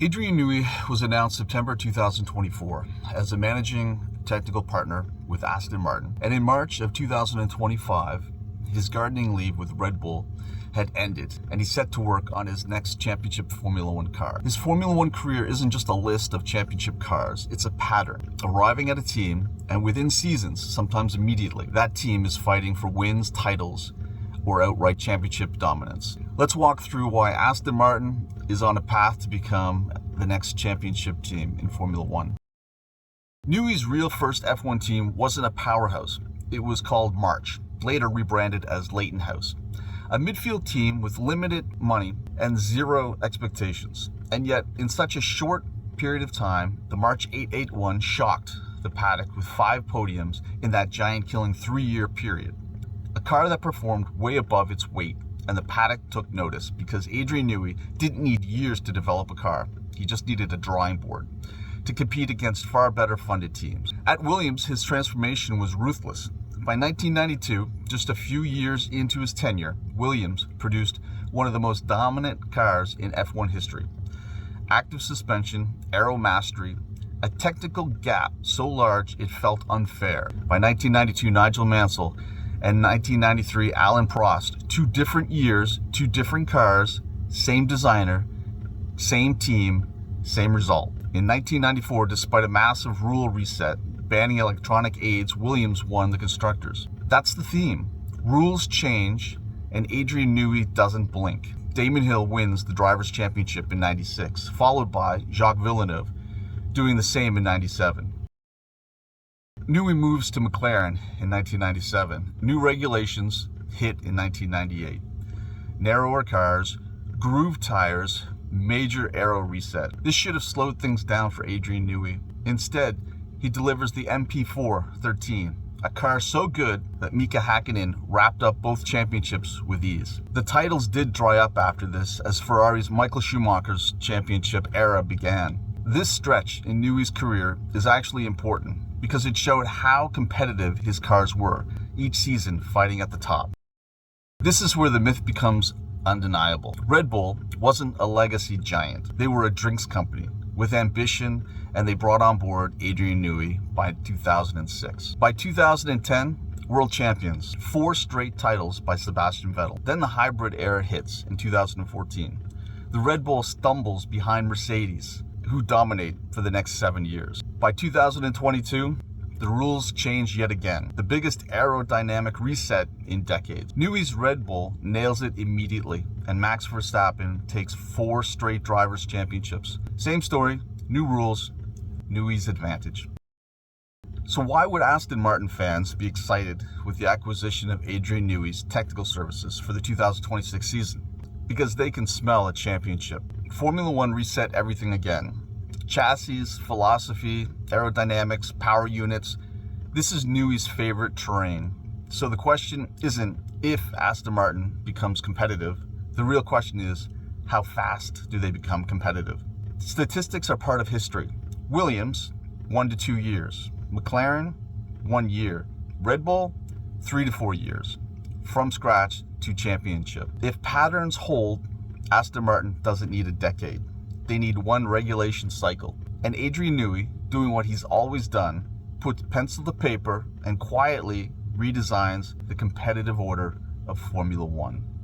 Adrian Newey was announced September 2024 as a managing technical partner with Aston Martin, and in March of 2025, his gardening leave with Red Bull had ended, and he set to work on his next championship Formula One car. His Formula One career isn't just a list of championship cars, it's a pattern. Arriving at a team, and within seasons, sometimes immediately, that team is fighting for wins, titles, or outright championship dominance. Let's walk through why Aston Martin is on a path to become the next championship team in Formula One. Newey's real first F1 team wasn't a powerhouse. It was called March, later rebranded as Leighton House. A midfield team with limited money and zero expectations. And yet, in such a short period of time, the March 881 shocked the paddock with 5 podiums in that giant-killing 3-year period. A car that performed way above its weight, and the paddock took notice because Adrian Newey didn't need years to develop a car. He just needed a drawing board to compete against far better funded teams. At Williams, his transformation was ruthless. By 1992, just a few years into his tenure, Williams produced one of the most dominant cars in F1 history. Active suspension, aero mastery, a technical gap so large it felt unfair. By 1992, Nigel Mansell and 1993, Alan Prost. 2 different years, 2 different cars, same designer, same team, same result. In 1994, despite a massive rule reset banning electronic aids, Williams won the Constructors. That's the theme. Rules change, and Adrian Newey doesn't blink. Damon Hill wins the Drivers' Championship in 96, followed by Jacques Villeneuve doing the same in 97. Newey moves to McLaren in 1997. New regulations hit in 1998. Narrower cars, groove tires, major aero reset. This should have slowed things down for Adrian Newey. Instead, he delivers the MP4-13, a car so good that Mika Hakkinen wrapped up both championships with ease. The titles did dry up after this as Ferrari's Michael Schumacher's championship era began. This stretch in Newey's career is actually important because it showed how competitive his cars were, each season fighting at the top. This is where the myth becomes undeniable. Red Bull wasn't a legacy giant. They were a drinks company with ambition, and they brought on board Adrian Newey by 2006. By 2010, world champions, 4 straight titles by Sebastian Vettel. Then the hybrid era hits in 2014. The Red Bull stumbles behind Mercedes, who dominate for the next 7 years. By 2022, the rules change yet again. The biggest aerodynamic reset in decades. Newey's Red Bull nails it immediately, and Max Verstappen takes 4 straight drivers' championships. Same story, new rules, Newey's advantage. So why would Aston Martin fans be excited with the acquisition of Adrian Newey's technical services for the 2026 season? Because they can smell a championship. Formula One reset everything again. Chassis, philosophy, aerodynamics, power units. This is Newey's favorite terrain. So the question isn't if Aston Martin becomes competitive. The real question is, how fast do they become competitive? Statistics are part of history. Williams, 1 to 2 years. McLaren, 1 year. Red Bull, 3 to 4 years. From scratch to championship. If patterns hold, Aston Martin doesn't need a decade. They need 1 regulation cycle. And Adrian Newey, doing what he's always done, puts pencil to paper and quietly redesigns the competitive order of Formula One.